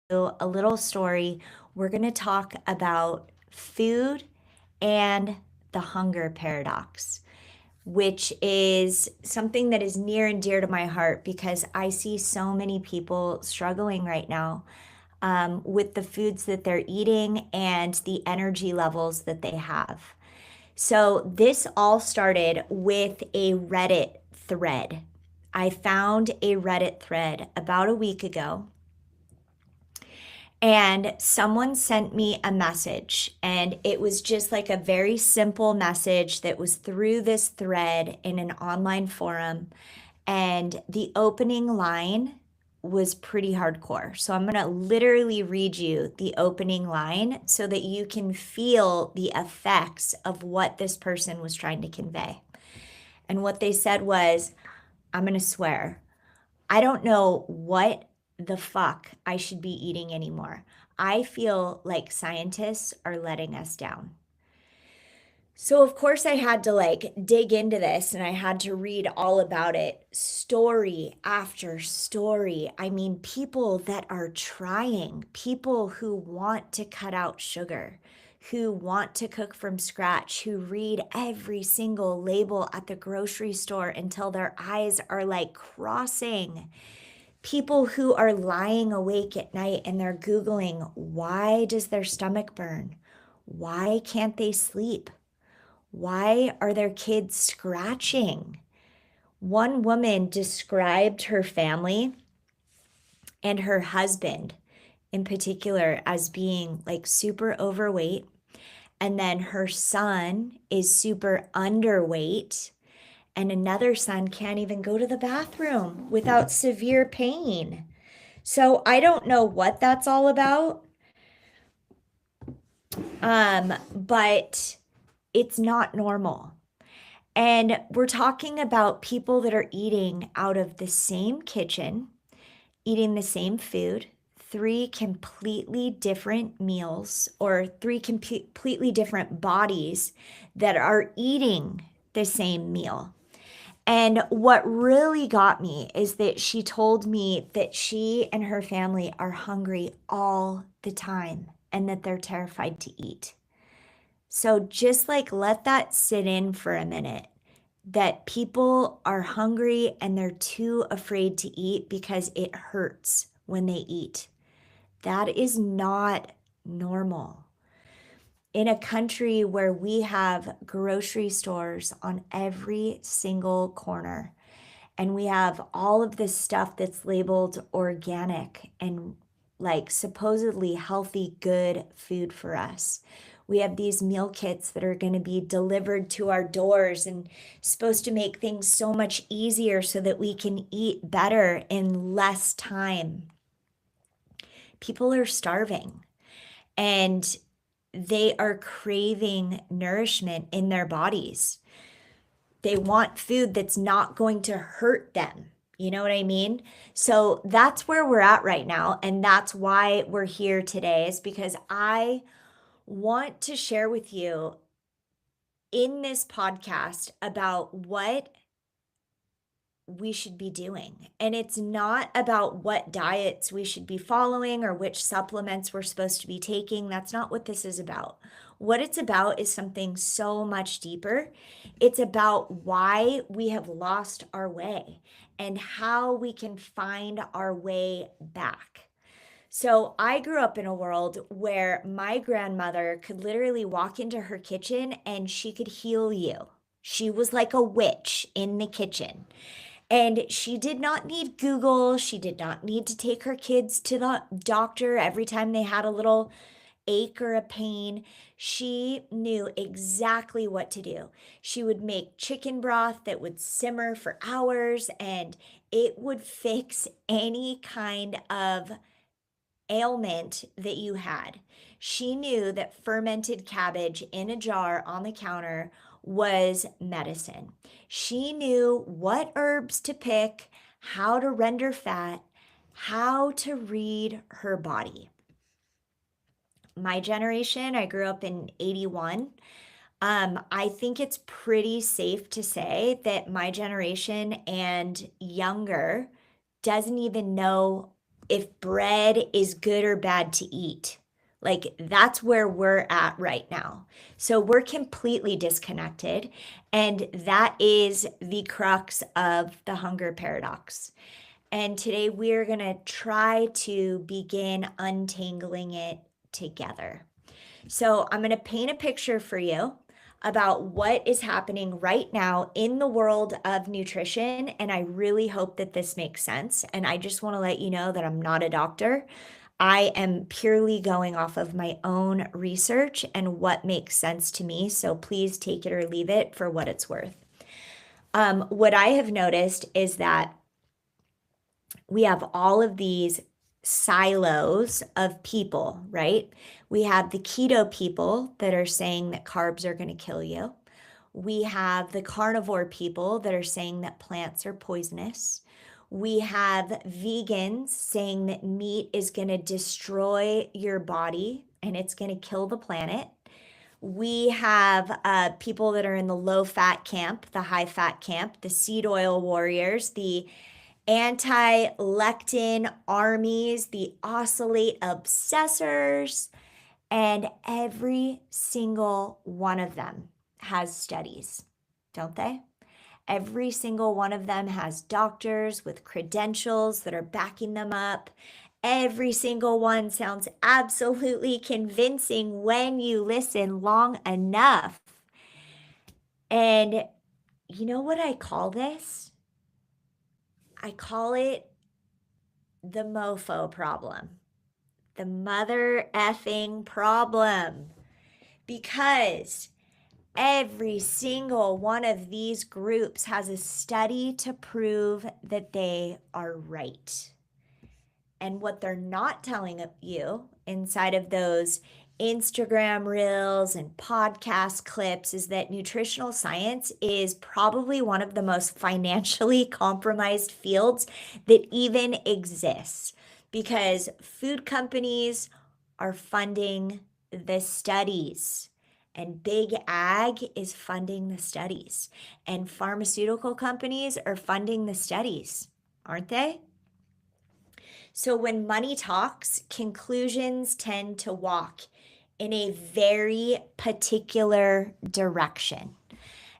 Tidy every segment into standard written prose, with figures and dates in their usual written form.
a little story. We're going to talk about food and the hunger paradox, which is something that is near and dear to my heart because I see so many people struggling right now with the foods that they're eating and the energy levels that they have. So, this all started with a Reddit thread. I found a Reddit thread about a week ago, and someone sent me a message, and it was just like a very simple message that was through this thread in an online forum. And the opening line was pretty hardcore. So I'm going to literally read you the opening line so that you can feel the effects of what this person was trying to convey. And what they said was, I'm going to swear, I don't know what the fuck I should be eating anymore. I feel like scientists are letting us down. So, of course, I had to dig into this and I had to read all about it, story after story. I mean, people that are trying, people who want to cut out sugar, who want to cook from scratch, who read every single label at the grocery store until their eyes are like crossing. People who are lying awake at night and they're Googling, why does their stomach burn? Why can't they sleep? Why are their kids scratching? One woman described her family and her husband in particular as being like super overweight. And then her son is super underweight. And another son can't even go to the bathroom without severe pain. So I don't know what that's all about. But it's not normal. And we're talking about people that are eating out of the same kitchen, eating the same food, three completely different meals, or three completely different bodies that are eating the same meal. And what really got me is that she told me that she and her family are hungry all the time and that they're terrified to eat. So just like let that sit in for a minute that people are hungry and they're too afraid to eat because it hurts when they eat. That is not normal. In a country where we have grocery stores on every single corner, and we have all of this stuff that's labeled organic and like supposedly healthy, good food for us. We have these meal kits that are going to be delivered to our doors and supposed to make things so much easier so that we can eat better in less time. People are starving and they are craving nourishment in their bodies. They want food that's not going to hurt them. You know what I mean? So that's where we're at right now. And that's why we're here today, is because I want to share with you in this podcast about what we should be doing. And it's not about what diets we should be following or which supplements we're supposed to be taking. That's not what this is about. What it's about is something so much deeper. It's about why we have lost our way and how we can find our way back. So I grew up in a world where my grandmother could literally walk into her kitchen and she could heal you. She was like a witch in the kitchen. And she did not need Google. She did not need to take her kids to the doctor every time they had a little ache or a pain. She knew exactly what to do. She would make chicken broth that would simmer for hours and it would fix any kind of ailment that you had. She knew that fermented cabbage in a jar on the counter was medicine. She knew what herbs to pick, how to render fat, how to read her body. My generation, I grew up in 81. I think it's pretty safe to say that my generation and younger doesn't even know if bread is good or bad to eat. Like that's where we're at right now. So we're completely disconnected. And that is the crux of the hunger paradox. And today we're going to try to begin untangling it together. So I'm going to paint a picture for you about what is happening right now in the world of nutrition. And I really hope that this makes sense. And I just want to let you know that I'm not a doctor. I am purely going off of my own research and what makes sense to me. So please take it or leave it for what it's worth. What I have noticed is that we have all of these silos of people, right? We have the keto people that are saying that carbs are going to kill you. We have the carnivore people that are saying that plants are poisonous. We have vegans saying that meat is going to destroy your body and it's going to kill the planet. We have people that are in the low fat camp, the high fat camp, the seed oil warriors, the anti-lectin armies, the oscillate obsessors, and every single one of them has studies, don't they? Every single one of them has doctors with credentials that are backing them up. Every single one sounds absolutely convincing when you listen long enough. And you know what I call this? I call it the mofo problem, the mother effing problem, because every single one of these groups has a study to prove that they are right. And what they're not telling you inside of those Instagram reels and podcast clips is that nutritional science is probably one of the most financially compromised fields that even exists, because food companies are funding the studies and big ag is funding the studies and pharmaceutical companies are funding the studies, aren't they? So when money talks, conclusions tend to walk in a very particular direction.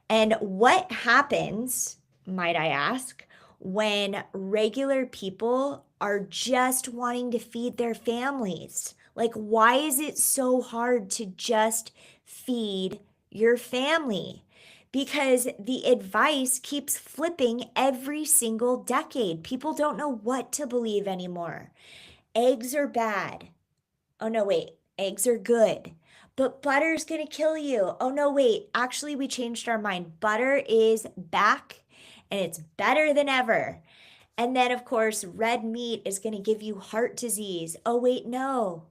And what happens, might I ask, when regular people are just wanting to feed their families? Like, why is it so hard to just feed your family? Because the advice keeps flipping every single decade. People don't know what to believe anymore. Eggs are bad. Oh, no, wait. Eggs are good. But butter's going to kill you. Oh, no, wait. Actually, we changed our mind. Butter is back and it's better than ever. And then, of course, red meat is going to give you heart disease. Oh, wait, no.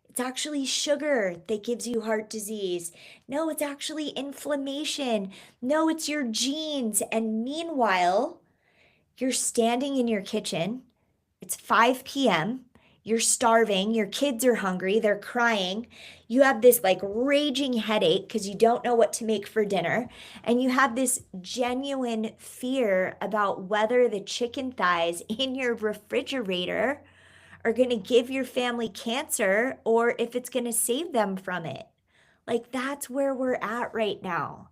It's actually sugar that gives you heart disease. No, it's actually inflammation. No, it's your genes. And meanwhile, you're standing in your kitchen. It's 5 p.m. You're starving. Your kids are hungry. They're crying. You have this like raging headache because you don't know what to make for dinner. And you have this genuine fear about whether the chicken thighs in your refrigerator are going to give your family cancer or if it's going to save them from it. Like, that's where we're at right now.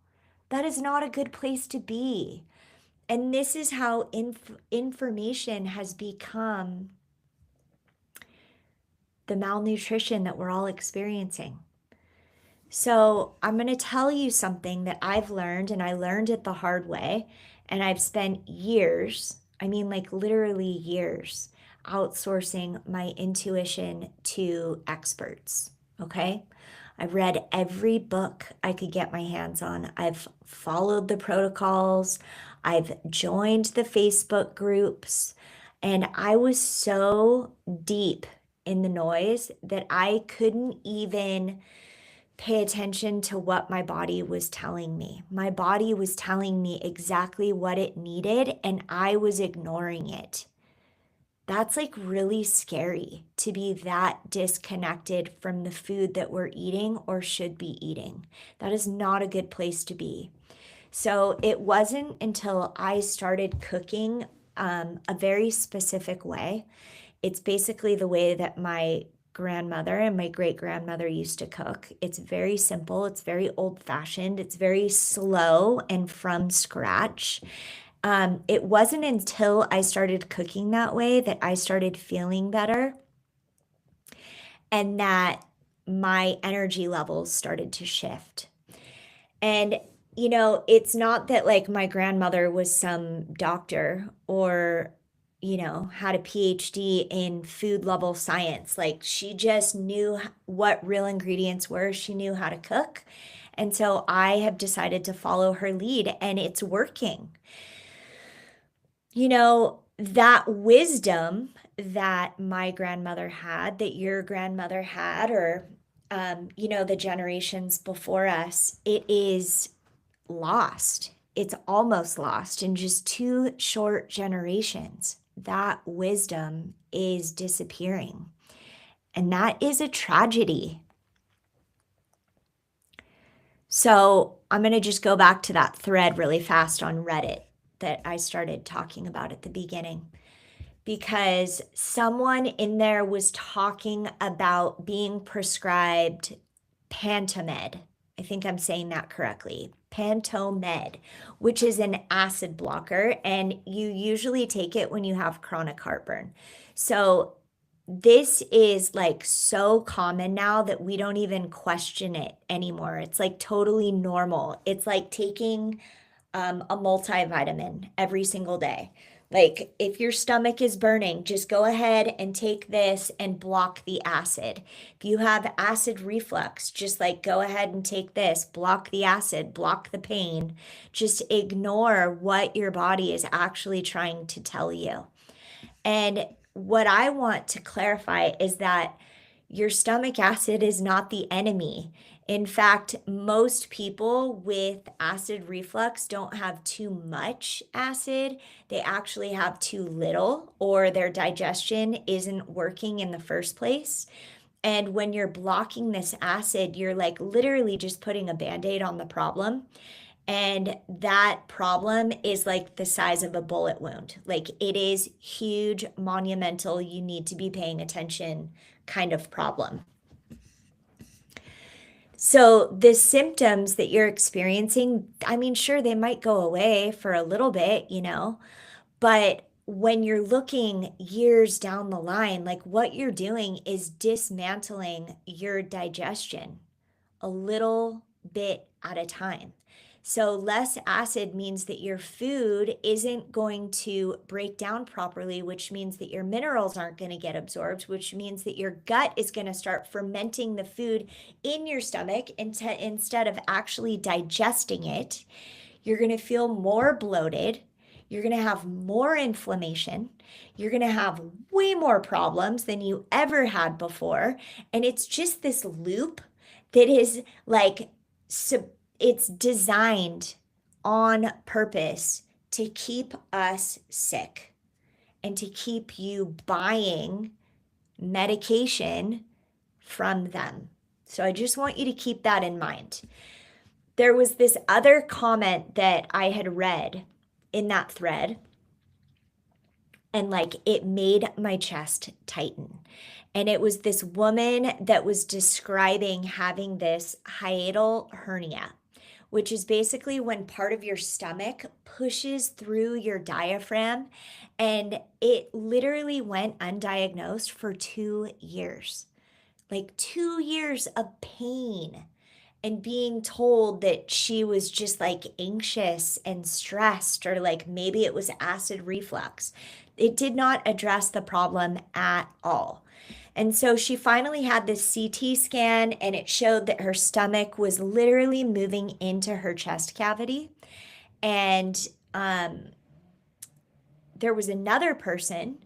That is not a good place to be. And this is how information has become the malnutrition that we're all experiencing. So I'm going to tell you something that I've learned, and I learned it the hard way. And I've spent years, I mean, like literally years, outsourcing my intuition to experts. Okay. I've read every book I could get my hands on. I've followed the protocols. I've joined the Facebook groups. And I was so deep in the noise that I couldn't even pay attention to what my body was telling me. My body was telling me exactly what it needed, and I was ignoring it. That's like really scary to be that disconnected from the food that we're eating or should be eating. That is not a good place to be. So it wasn't until I started cooking a very specific way. It's basically the way that my grandmother and my great grandmother used to cook. It's very simple, it's very old fashioned, it's very slow and from scratch. It wasn't until I started cooking that way that I started feeling better and that my energy levels started to shift. And, it's not that like my grandmother was some doctor or, had a PhD in food level science. Like she just knew what real ingredients were, she knew how to cook. And so I have decided to follow her lead and it's working. That wisdom that my grandmother had, that your grandmother had, or, the generations before us, it is lost. It's almost lost in just 2 short generations. That wisdom is disappearing. And that is a tragedy. So I'm going to just go back to that thread really fast on Reddit that I started talking about at the beginning, because someone in there was talking about being prescribed Pantomed. I think I'm saying that correctly. Pantomed, which is an acid blocker, and you usually take it when you have chronic heartburn. So this is like so common now that we don't even question it anymore. It's like totally normal. It's like taking a multivitamin every single day. Like if your stomach is burning, just go ahead and take this and block the acid. If you have acid reflux, just like go ahead and take this, block the acid, block the pain. Just ignore what your body is actually trying to tell you. And what I want to clarify is that your stomach acid is not the enemy. In fact, most people with acid reflux don't have too much acid. They actually have too little, or their digestion isn't working in the first place. And when you're blocking this acid, you're like literally just putting a band-aid on the problem. And that problem is like the size of a bullet wound. Like it is huge, monumental, you need to be paying attention kind of problem. So the symptoms that you're experiencing, I mean, sure, they might go away for a little bit, but when you're looking years down the line, like what you're doing is dismantling your digestion a little bit at a time. So less acid means that your food isn't going to break down properly, which means that your minerals aren't going to get absorbed, which means that your gut is going to start fermenting the food in your stomach instead of actually digesting it. You're going to feel more bloated. You're going to have more inflammation. You're going to have way more problems than you ever had before. And it's just this loop that is like, it's designed on purpose to keep us sick and to keep you buying medication from them. So I just want you to keep that in mind. There was this other comment that I had read in that thread, and like it made my chest tighten. And it was this woman that was describing having this hiatal hernia, which is basically when part of your stomach pushes through your diaphragm, and it literally went undiagnosed for 2 years. Like 2 years of pain and being told that she was just like anxious and stressed, or like maybe it was acid reflux. It did not address the problem at all. And so she finally had this CT scan, and it showed that her stomach was literally moving into her chest cavity. And there was another person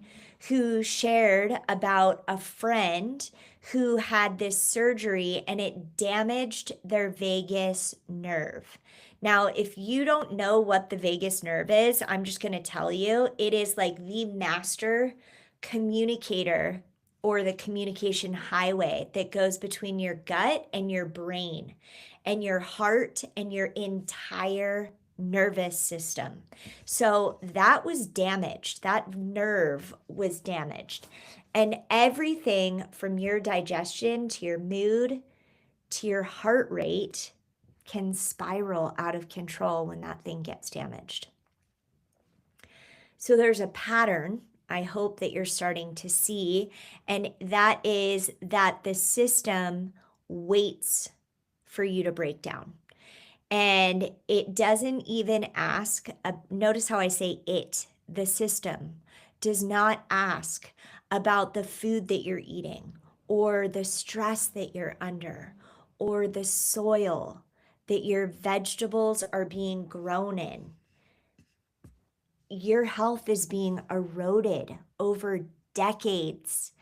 who shared about a friend who had this surgery and it damaged their vagus nerve. Now, if you don't know what the vagus nerve is, I'm just going to tell you, it is like the master communicator, or the communication highway that goes between your gut and your brain and your heart and your entire nervous system. So that was damaged. That nerve was damaged. And everything from your digestion to your mood to your heart rate can spiral out of control when that thing gets damaged. So there's a pattern I hope that you're starting to see, and that is that the system waits for you to break down. And it doesn't even ask, notice how I say it, the system does not ask about the food that you're eating or the stress that you're under or the soil that your vegetables are being grown in. Your health is being eroded over decades.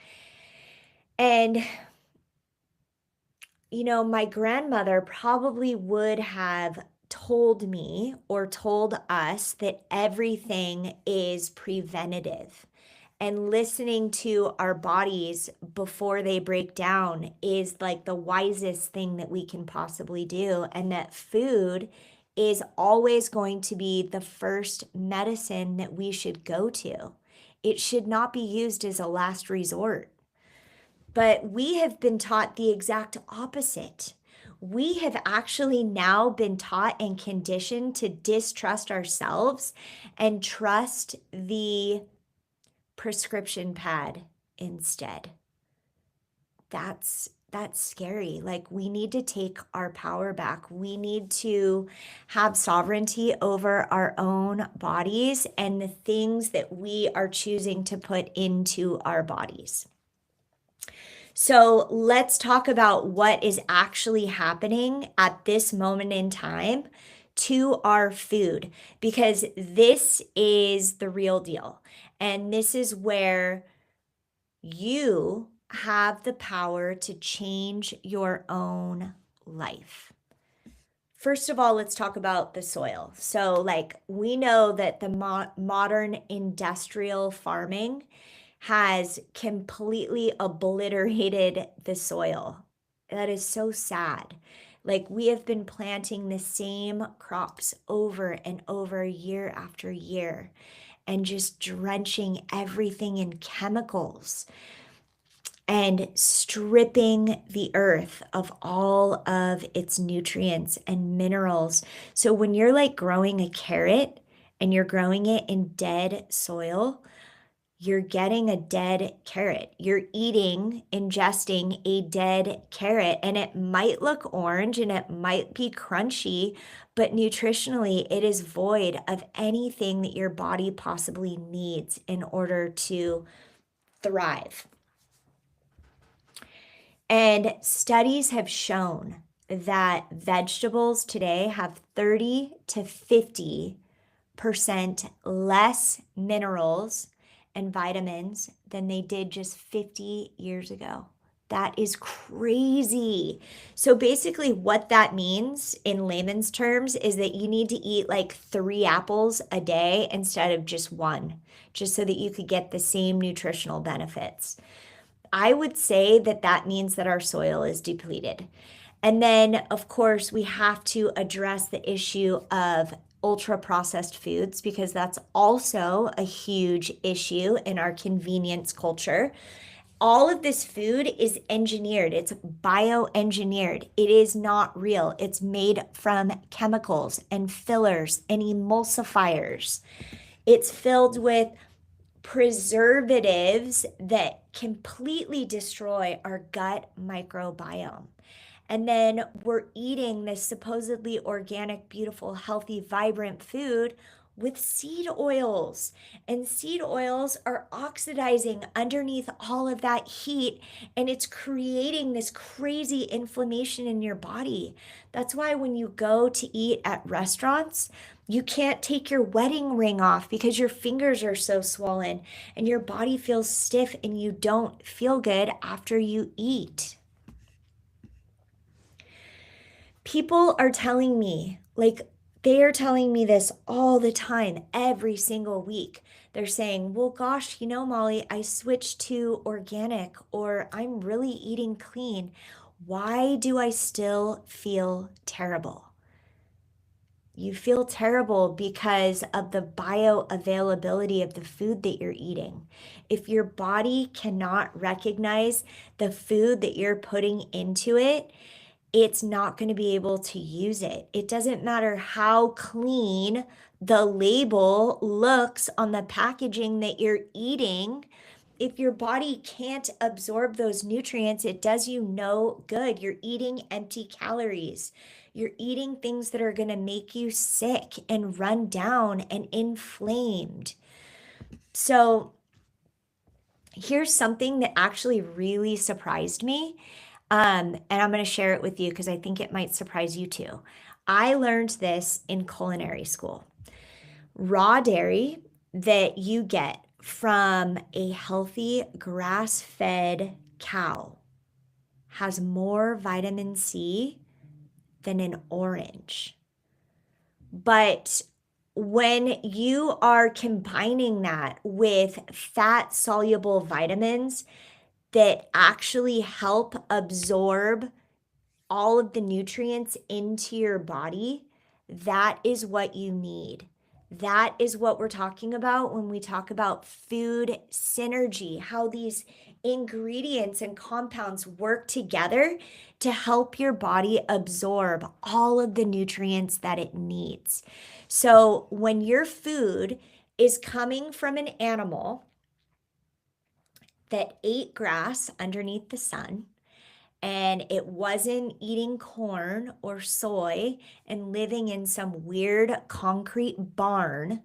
And you know, my grandmother probably would have told me or told us that everything is preventative. And listening to our bodies before they break down is like the wisest thing that we can possibly do. And that food is always going to be the first medicine that we should go to. It should not be used as a last resort. But we have been taught the exact opposite. We have actually now been taught and conditioned to distrust ourselves and trust the prescription pad instead. That's scary. Like, we need to take our power back. We need to have sovereignty over our own bodies and the things that we are choosing to put into our bodies. So let's talk about what is actually happening at this moment in time to our food, because this is the real deal. And this is where you have the power to change your own life. First of all, let's talk about the soil. So, like, we know that the modern industrial farming has completely obliterated the soil. That is so sad. Like, we have been planting the same crops over and over, year after year, and just drenching everything in chemicals and stripping the earth of all of its nutrients and minerals. So when you're like growing a carrot and you're growing it in dead soil, you're getting a dead carrot. You're ingesting a dead carrot, and it might look orange and it might be crunchy, but nutritionally, it is void of anything that your body possibly needs in order to thrive. And studies have shown that vegetables today have 30 to 50% less minerals and vitamins than they did just 50 years ago. That is crazy. So basically, what that means in layman's terms is that you need to eat like 3 apples a day instead of just 1, just so that you could get the same nutritional benefits. I would say that that means that our soil is depleted. And then, of course, we have to address the issue of ultra processed foods, because that's also a huge issue in our convenience culture. All of this food is engineered. It's bioengineered. It is not real. It's made from chemicals and fillers and emulsifiers. It's filled with preservatives that completely destroy our gut microbiome. And then we're eating this supposedly organic, beautiful, healthy, vibrant food with seed oils. And seed oils are oxidizing underneath all of that heat, and it's creating this crazy inflammation in your body. That's why when you go to eat at restaurants, you can't take your wedding ring off because your fingers are so swollen and your body feels stiff and you don't feel good after you eat. People are telling me, like, they are telling me this all the time, every single week. They're saying, well, gosh, you know, Molly, I switched to organic, or I'm really eating clean. Why do I still feel terrible? You feel terrible because of the bioavailability of the food that you're eating. If your body cannot recognize the food that you're putting into it, it's not going to be able to use it. It doesn't matter how clean the label looks on the packaging that you're eating. If your body can't absorb those nutrients, it does you no good. You're eating empty calories. You're eating things that are going to make you sick and run down and inflamed. So, here's something that actually really surprised me. And I'm going to share it with you because I think it might surprise you too. I learned this in culinary school. Raw dairy that you get from a healthy grass-fed cow has more vitamin C than an orange. But when you are combining that with fat-soluble vitamins that actually help absorb all of the nutrients into your body, that is what you need. That is what we're talking about when we talk about food synergy, how these ingredients and compounds work together to help your body absorb all of the nutrients that it needs. So when your food is coming from an animal that ate grass underneath the sun, and it wasn't eating corn or soy and living in some weird concrete barn,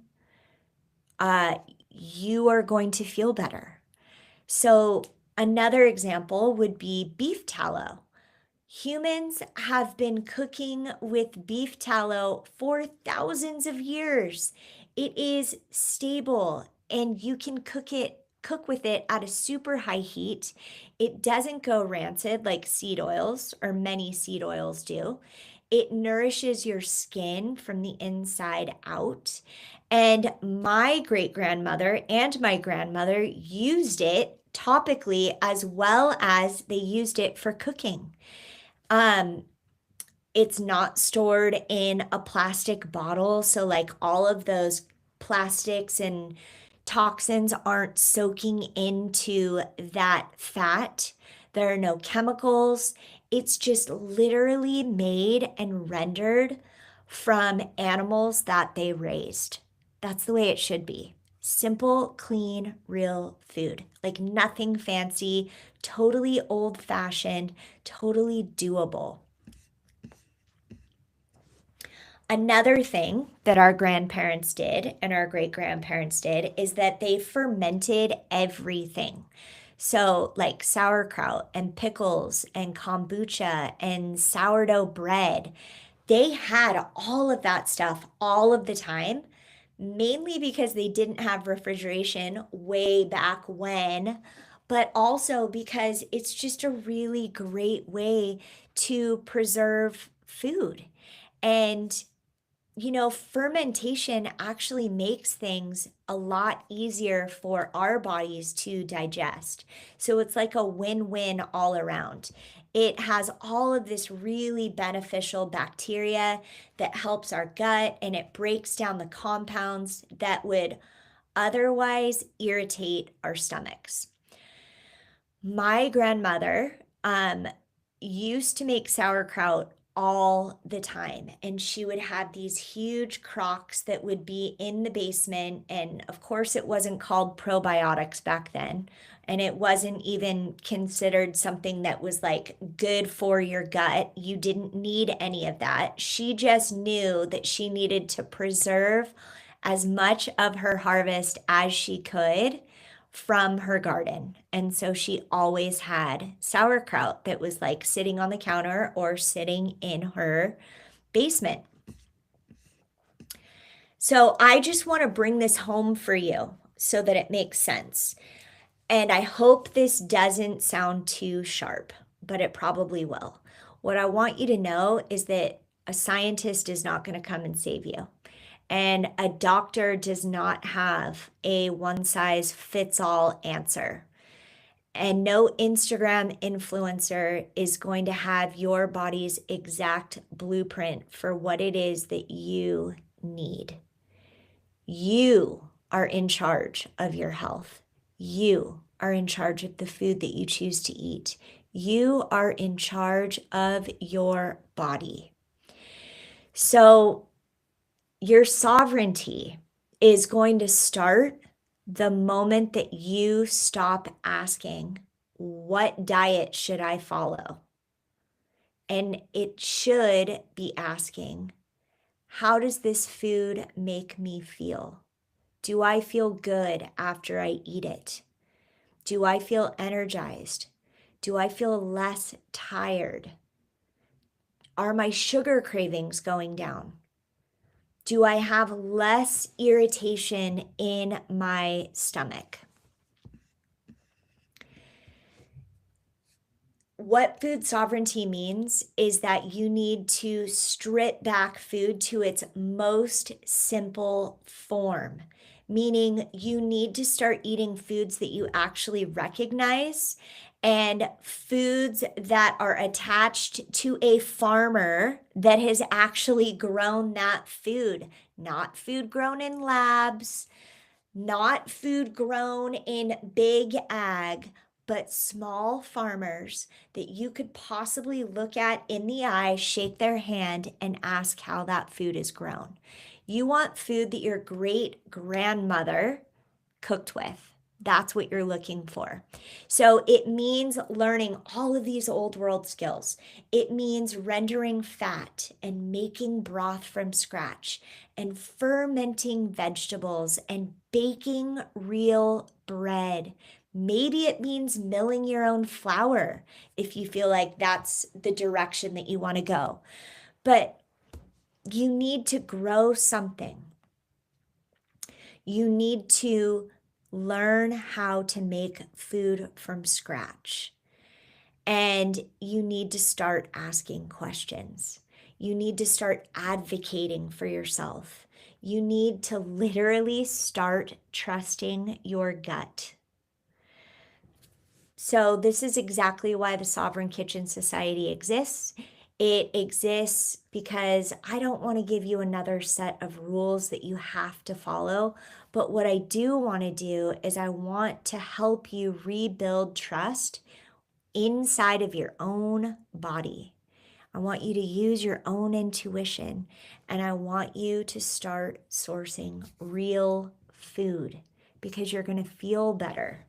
you are going to feel better. So, another example would be beef tallow. Humans have been cooking with beef tallow for thousands of years. It is stable and you can cook with it at a super high heat. It doesn't go rancid like seed oils or many seed oils do. It nourishes your skin from the inside out. And my great grandmother and my grandmother used it topically as well as they used it for cooking. Um, it's not stored in a plastic bottle, so like all of those plastics and toxins aren't soaking into that fat. There are no chemicals. It's just literally made and rendered from animals that they raised. That's the way it should be. Simple, clean, real food. Like nothing fancy, totally old fashioned, totally doable. Another thing that our grandparents did and our great grandparents did is that they fermented everything. So, like sauerkraut and pickles and kombucha and sourdough bread, they had all of that stuff all of the time, mainly because they didn't have refrigeration way back when, but also because it's just a really great way to preserve food. And fermentation actually makes things a lot easier for our bodies to digest. So it's like a win-win all around. It has all of this really beneficial bacteria that helps our gut and it breaks down the compounds that would otherwise irritate our stomachs. My grandmother used to make sauerkraut all the time, and she would have these huge crocks that would be in the basement. And of course, it wasn't called probiotics back then, and it wasn't even considered something that was like good for your gut. You didn't need any of that. She just knew that she needed to preserve as much of her harvest as she could from her garden. And so she always had sauerkraut that was like sitting on the counter or sitting in her basement. So I just want to bring this home for you so that it makes sense. And I hope this doesn't sound too sharp, but it probably will. What I want you to know is that a scientist is not going to come and save you. And a doctor does not have a one size fits all answer. And no Instagram influencer is going to have your body's exact blueprint for what it is that you need. You are in charge of your health. You are in charge of the food that you choose to eat. You are in charge of your body. So your sovereignty is going to start the moment that you stop asking, what diet should I follow? And it should be asking, how does this food make me feel? Do I feel good after I eat it? Do I feel energized? Do I feel less tired? Are my sugar cravings going down? Do I have less irritation in my stomach? What food sovereignty means is that you need to strip back food to its most simple form, meaning you need to start eating foods that you actually recognize and foods that are attached to a farmer that has actually grown that food, not food grown in labs, not food grown in big ag, but small farmers that you could possibly look at in the eye, shake their hand, and ask how that food is grown. You want food that your great grandmother cooked with. That's what you're looking for. So it means learning all of these old world skills. It means rendering fat and making broth from scratch and fermenting vegetables and baking real bread. Maybe it means milling your own flour if you feel like that's the direction that you want to go. But you need to grow something. You need to learn how to make food from scratch. And you need to start asking questions. You need to start advocating for yourself. You need to literally start trusting your gut. So this is exactly why the Sovereign Kitchen Society exists. It exists because I don't want to give you another set of rules that you have to follow. But what I do want to do is I want to help you rebuild trust inside of your own body. I want you to use your own intuition, and I want you to start sourcing real food because you're going to feel better.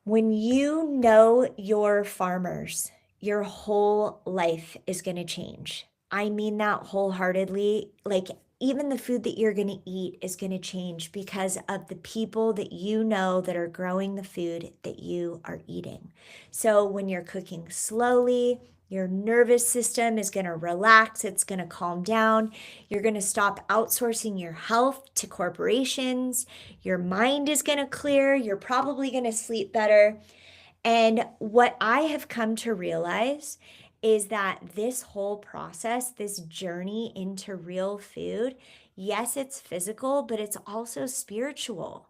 When you know your farmers, your whole life is going to change. I mean that wholeheartedly. Like, even the food that you're going to eat is going to change because of the people that you know that are growing the food that you are eating. So when you're cooking slowly, your nervous system is going to relax, it's going to calm down. You're going to stop outsourcing your health to corporations. Your mind is going to clear. You're probably going to sleep better. And what I have come to realize is that this whole process, this journey into real food, yes, it's physical, but it's also spiritual.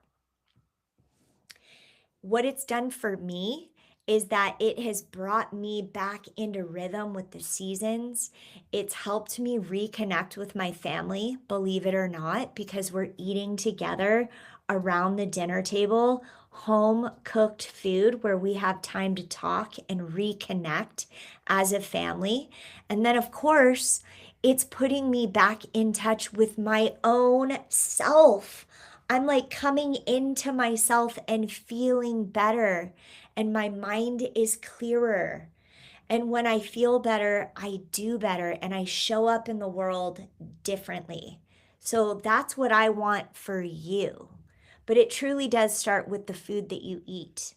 What it's done for me is that it has brought me back into rhythm with the seasons. It's helped me reconnect with my family, believe it or not, because we're eating together around the dinner table, home cooked food where we have time to talk and reconnect as a family. And then, of course, it's putting me back in touch with my own self. I'm like coming into myself and feeling better, and my mind is clearer. And when I feel better, I do better and I show up in the world differently. So that's what I want for you. But it truly does start with the food that you eat.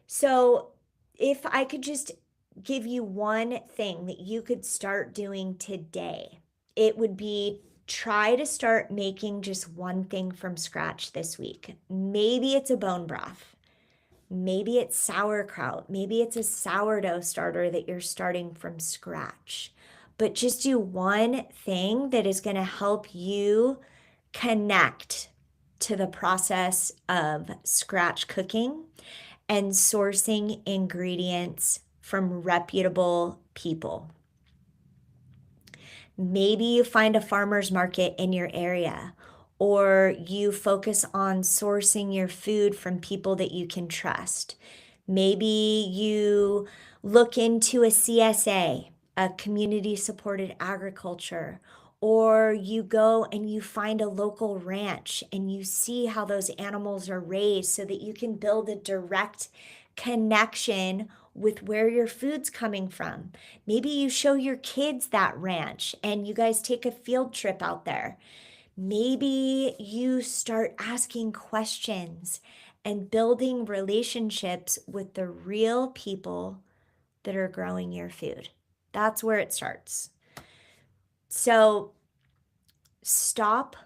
So if I could just give you one thing that you could start doing today, it would be try to start making just one thing from scratch this week. Maybe it's a bone broth. Maybe it's sauerkraut. Maybe it's a sourdough starter that you're starting from scratch. But just do one thing that is going to help you connect to the process of scratch cooking and sourcing ingredients from reputable people. Maybe you find a farmer's market in your area, or you focus on sourcing your food from people that you can trust. Maybe you look into a CSA, a community supported agriculture, or you go and you find a local ranch and you see how those animals are raised so that you can build a direct connection with where your food's coming from. Maybe you show your kids that ranch and you guys take a field trip out there. Maybe you start asking questions and building relationships with the real people that are growing your food. That's where it starts. So stop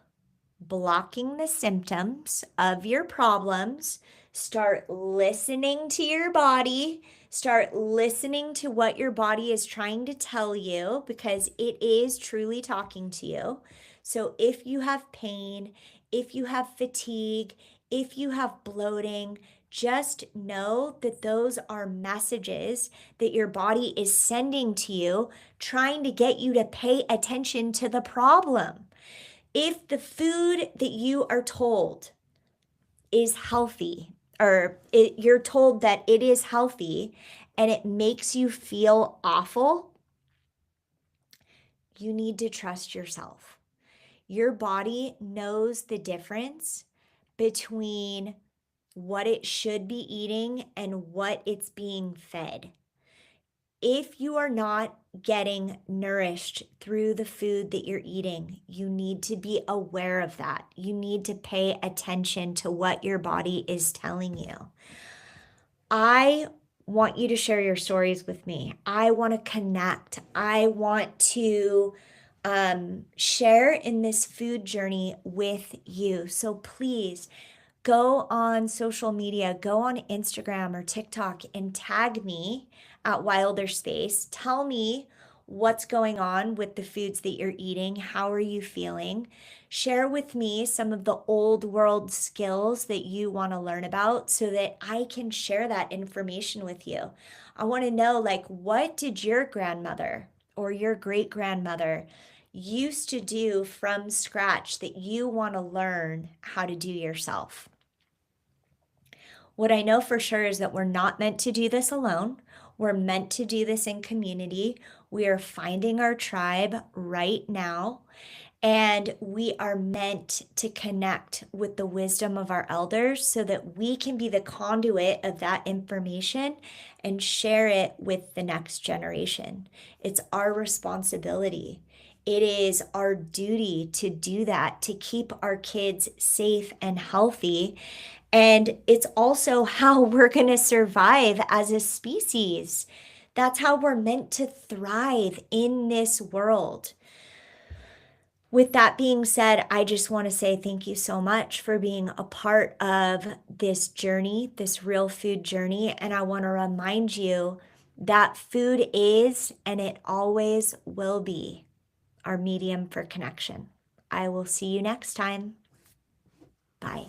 blocking the symptoms of your problems. Start listening to your body. Start listening to what your body is trying to tell you, because it is truly talking to you. So if you have pain, if you have fatigue, if you have bloating, just know that those are messages that your body is sending to you, trying to get you to pay attention to the problem. If the food that you are told is healthy, or you're told that it is healthy and it makes you feel awful, you need to trust yourself. Your body knows the difference between what it should be eating and what it's being fed. If you are not getting nourished through the food that you're eating, you need to be aware of that. You need to pay attention to what your body is telling you. I want you to share your stories with me. I want to connect. I want to share in this food journey with you. So please go on social media, go on Instagram or TikTok and tag me at Wilder Space. Tell me what's going on with the foods that you're eating. How are you feeling? Share with me some of the old world skills that you want to learn about so that I can share that information with you. I want to know, like, what did your grandmother or your great grandmother used to do from scratch that you want to learn how to do yourself? What I know for sure is that we're not meant to do this alone. We're meant to do this in community. We are finding our tribe right now, and we are meant to connect with the wisdom of our elders so that we can be the conduit of that information and share it with the next generation. It's our responsibility. It is our duty to do that, to keep our kids safe and healthy. And it's also how we're going to survive as a species. That's how we're meant to thrive in this world. With that being said, I just want to say thank you so much for being a part of this journey, this real food journey. And I want to remind you that food is, and it always will be, our medium for connection. I will see you next time. Bye.